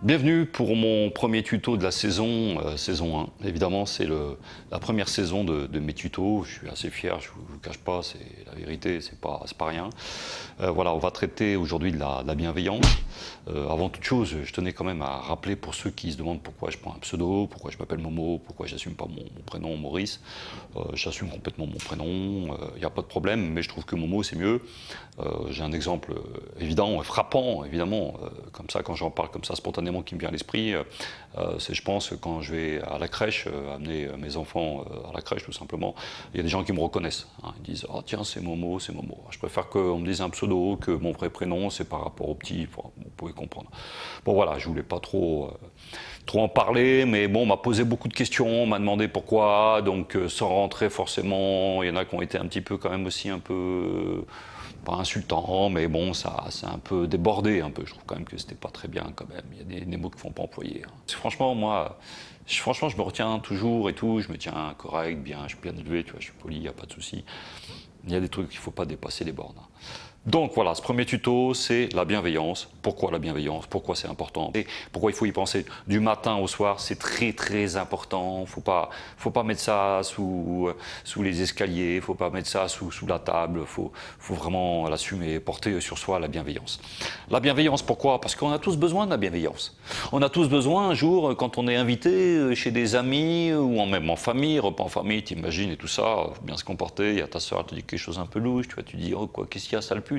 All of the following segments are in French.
Bienvenue pour mon premier tuto de la saison 1. Évidemment, c'est la première saison de mes tutos. Je suis assez fier, je ne vous cache pas, c'est la vérité, c'est pas rien. Voilà, on va traiter aujourd'hui de la bienveillance. Avant toute chose, je tenais quand même à rappeler pour ceux qui se demandent pourquoi je prends un pseudo, pourquoi je m'appelle Momo, pourquoi j'assume pas mon prénom Maurice. J'assume complètement mon prénom, il n'y a pas de problème, mais je trouve que Momo c'est mieux. J'ai un exemple évident, frappant évidemment, comme ça quand j'en parle comme ça spontanément qui me vient à l'esprit, c'est je pense quand je vais à la crèche, amener mes enfants à la crèche tout simplement, il y a des gens qui me reconnaissent, hein, ils disent « Ah tiens c'est Momo, c'est Momo ». Je préfère qu'on me dise un pseudo que mon vrai prénom, c'est par rapport au petit, enfin, vous pouvez comprendre. Bon voilà, je voulais pas trop en parler, mais bon, on m'a posé beaucoup de questions, on m'a demandé pourquoi, donc sans rentrer forcément, il y en a qui ont été un petit peu quand même aussi un peu pas insultant, mais bon, ça c'est un peu débordé un peu. Je trouve quand même que c'était pas très bien quand même. Il y a des mots qu'il ne faut pas employer. Hein. Franchement, moi, franchement, je me retiens toujours et tout. Je me tiens correct, bien, je suis bien élevé, tu vois, je suis poli, il n'y a pas de souci. Il y a des trucs qu'il ne faut pas dépasser les bornes. Hein. Donc voilà, ce premier tuto, c'est la bienveillance. Pourquoi la bienveillance? Pourquoi c'est important? Et pourquoi il faut y penser du matin au soir? C'est très important. Faut pas mettre ça sous les escaliers. Faut pas mettre ça sous la table. Faut vraiment l'assumer, porter sur soi la bienveillance. La bienveillance, pourquoi? Parce qu'on a tous besoin de la bienveillance. On a tous besoin un jour, quand on est invité chez des amis ou même en famille, repas en famille, t'imagines et tout ça, faut bien se comporter. Il y a ta soeur, elle te dit quelque chose un peu louche, tu vois, tu dis oh quoi, qu'est-ce qu'il y a, sale pute?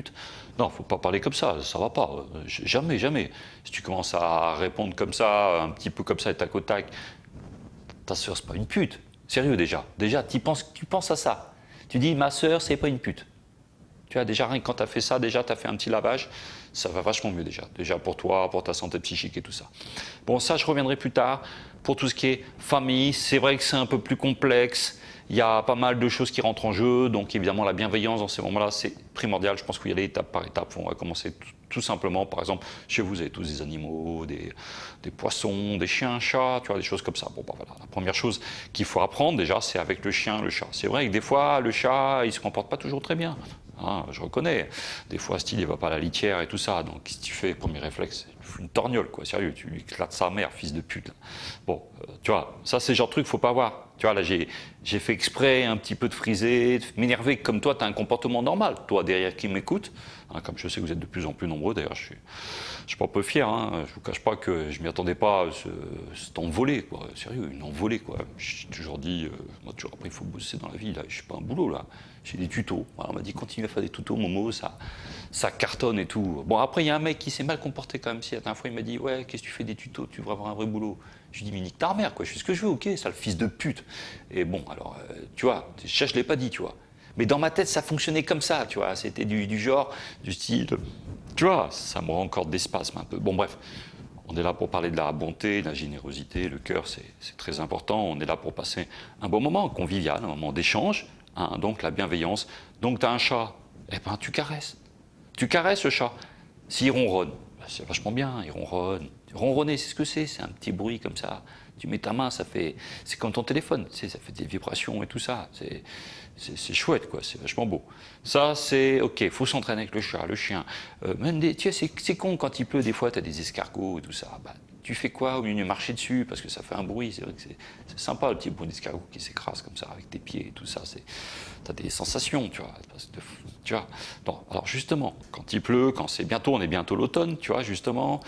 Non, faut pas parler comme ça va pas. Jamais, jamais. Si tu commences à répondre comme ça, un petit peu comme ça, et tac au tac, ta soeur c'est pas une pute. Sérieux déjà. Déjà, tu penses à ça. Tu dis ma soeur c'est pas une pute. Tu vois, déjà, rien que quand tu as fait ça, déjà, tu as fait un petit lavage, ça va vachement mieux déjà. Déjà pour toi, pour ta santé psychique et tout ça. Bon, ça, je reviendrai plus tard. Pour tout ce qui est famille, c'est vrai que c'est un peu plus complexe. Il y a pas mal de choses qui rentrent en jeu. Donc, évidemment, la bienveillance dans ces moments-là, c'est primordial. Je pense qu'il y a étape par étape. On va commencer tout simplement. Par exemple, chez vous, vous avez tous des animaux, des poissons, des chiens, chats, tu vois, des choses comme ça. Bon, bah voilà. La première chose qu'il faut apprendre, déjà, c'est avec le chien, le chat. C'est vrai que des fois, le chat, il ne se comporte pas toujours très bien. Hein, je reconnais, des fois style il va pas à la litière et tout ça, donc si tu fais premier réflexe, tu fous une torgnole quoi, sérieux, tu lui éclates sa mère, fils de pute. Là. Bon, tu vois, ça c'est le genre de truc qu'il faut pas avoir. Tu vois, là j'ai fait exprès un petit peu de friser, de m'énerver, comme toi tu as un comportement normal, toi derrière qui m'écoute, hein, comme je sais que vous êtes de plus en plus nombreux, d'ailleurs je suis pas un peu fier, hein, je vous cache pas que je m'y attendais pas, cet envolé quoi, sérieux, une envolée quoi. J'ai toujours dit, moi toujours après il faut bosser dans la vie, là, je suis pas un boulot là. J'ai des tutos. Alors, on m'a dit continue à faire des tutos, Momo, ça cartonne et tout. Bon, après, il y a un mec qui s'est mal comporté quand même. Si, la dernière fois, il m'a dit ouais, qu'est-ce que tu fais des tutos, tu devrais avoir un vrai boulot. Je lui ai dit mais nique ta mère, quoi, je fais ce que je veux, ok, ça le fils de pute. Et bon, alors, tu vois, je l'ai pas dit, tu vois. Mais dans ma tête, ça fonctionnait comme ça, tu vois. C'était du genre, du style, tu vois, ça me rend encore des spasmes un peu. Bon, bref. On est là pour parler de la bonté, de la générosité, le cœur, c'est très important. On est là pour passer un bon moment convivial, un moment d'échange. Hein, donc la bienveillance. Donc tu as un chat, eh ben tu caresses. Tu caresses le chat. S'il ronronne, ben, c'est vachement bien, il ronronne. Ronronner, c'est ce que c'est un petit bruit comme ça. Tu mets ta main, c'est comme ton téléphone, tu sais, ça fait des vibrations et tout ça. C'est chouette, quoi, c'est vachement beau. Ça, c'est ok, il faut s'entraîner avec le chat, le chien. Tu sais, c'est con quand il pleut, des fois, tu as des escargots et tout ça. Bah, tu fais quoi au milieu de marcher dessus parce que ça fait un bruit, c'est vrai que c'est sympa le petit bruit d'escargot qui s'écrase comme ça avec tes pieds et tout ça, t'as des sensations, tu vois. Tu vois. Non, alors justement, quand il pleut, quand c'est bientôt, on est bientôt l'automne, tu vois, justement,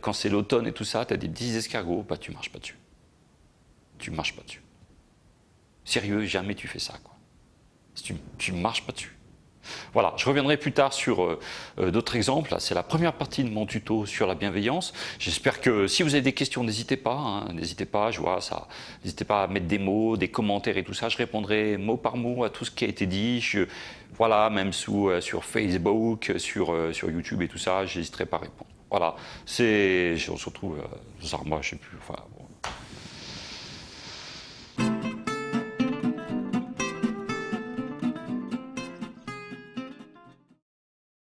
quand c'est l'automne et tout ça, t'as des petits escargots, bah tu marches pas dessus. Tu marches pas dessus. Sérieux, jamais tu fais ça, quoi. Tu marches pas dessus. Voilà, je reviendrai plus tard sur d'autres exemples. C'est la première partie de mon tuto sur la bienveillance. J'espère que si vous avez des questions, n'hésitez pas. Hein, n'hésitez pas, je vois ça. N'hésitez pas à mettre des mots, des commentaires et tout ça. Je répondrai mot par mot à tout ce qui a été dit. Voilà, même sur Facebook, sur YouTube et tout ça, j'hésiterai pas à répondre. Voilà, on se retrouve, moi je sais plus, enfin, bon,